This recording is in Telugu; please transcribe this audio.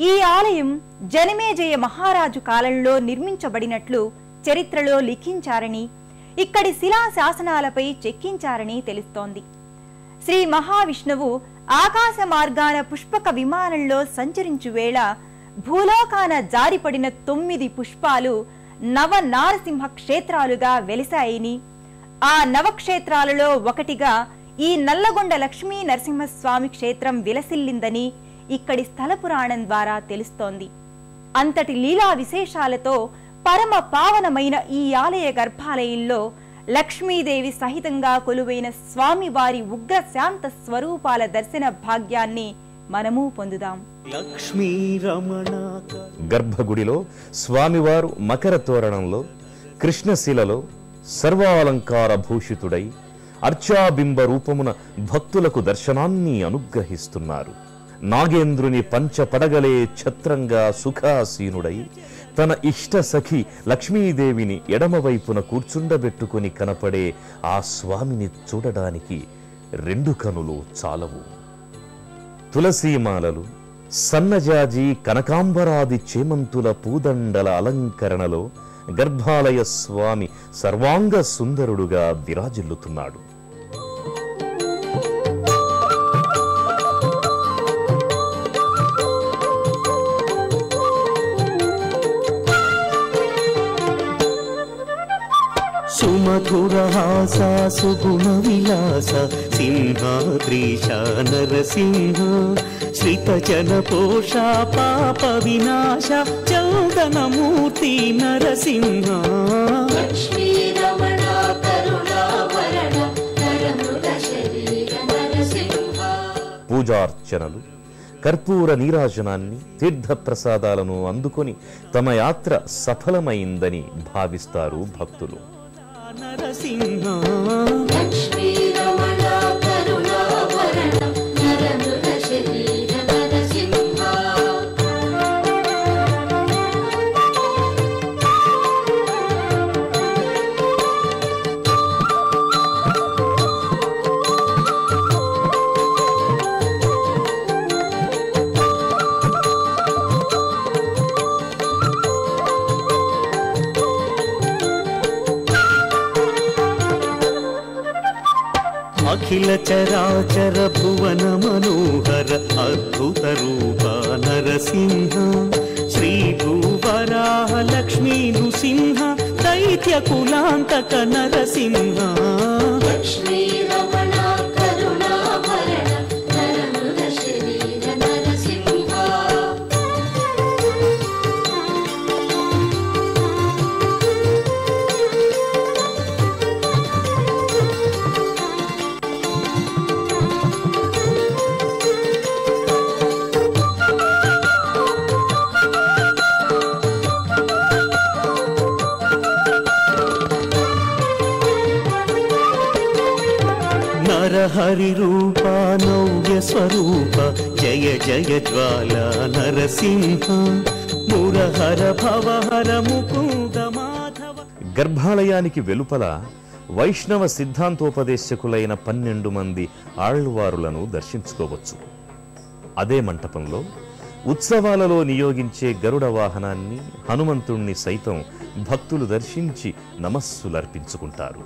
ఈ ఆలయం జనమేజయ మహారాజు కాలంలో నిర్మించబడినట్లు చరిత్రలో లిఖించారని, ఇక్కడి శిలా శాసనాలపై చెక్కించారని తెలుస్తోంది. శ్రీ మహావిష్ణువు ఆకాశ మార్గాన పుష్పక విమానంలో సంచరించు వేళ భూలోకాన జారిపడిన 9 పుష్పాలు నవ నారసింహ క్షేత్రాలుగా వెలిశాయని, ఆ నవక్షేత్రాలలో ఒకటిగా ఈ నల్లగొండ లక్ష్మీ నరసింహస్వామి క్షేత్రం విలసిల్లిందని ఇక్కడి స్థల పురాణం ద్వారా తెలుస్తోంది. అంతటి లీలా విశేషాలతో పరమ పావనమైన ఈ ఆలయ గర్భాలయంలో లక్ష్మీదేవి సహితంగా కొలువైన స్వామివారి ఉగ్ర శాంత స్వరూపాల దర్శన భాగ్యాన్ని మనము పొందుదాం. గర్భగుడిలో స్వామివారు మకర తోరణంలో కృష్ణశిలలో సర్వాలంకార భూషితుడై అర్చాబింబ రూపమున భక్తులకు దర్శనాన్ని అనుగ్రహిస్తున్నారు. నాగేంద్రుని పంచపడగలే ఛత్రంగా సుఖాసీనుడై తన ఇష్ట సఖి లక్ష్మీదేవిని ఎడమవైపున కూర్చుండబెట్టుకుని కనపడే ఆ స్వామిని చూడడానికి 2 కనులు చాలవు. తులసీమాలలు, సన్నజాజి, కనకాంబరాది చేమంతుల పూదండల అలంకరణలో గర్భాలయ స్వామి సర్వాంగ సుందరుడుగా విరాజిల్లుతున్నాడు. సుమధురహాస సుగుణ విలాస సింహాద్రీశ నరసింహ శ్రితజన పోష పాప వినాశ చందనమూర్తి నరసింహ. పూజార్చనలు, కర్పూర నీరాజనాన్ని, తీర్థ ప్రసాదాలను అందుకొని తమ యాత్ర సఫలమైందని భావిస్తారు భక్తులు. నరసింహ అఖిల చరాచర భువన మనోహర అద్భుత రూప నరసింహ శ్రీ భూవరాహ లక్ష్మీ నృసింహ దైత్య కులాంతక నరసింహ. హరి రూప నవ్య స్వరూప జయ జయ జ్వాల నరసింహ మురహర భవహర ముకుంద మాధవ. గర్భాలయానికి వెలుపల వైష్ణవ సిద్ధాంతోపదేశకులైన 12 మంది ఆళ్వారులను దర్శించుకోవచ్చు. అదే మంటపంలో ఉత్సవాలలో నియోగించే గరుడ వాహనాన్ని, హనుమంతుణ్ణి సైతం భక్తులు దర్శించి నమస్సులర్పించుకుంటారు.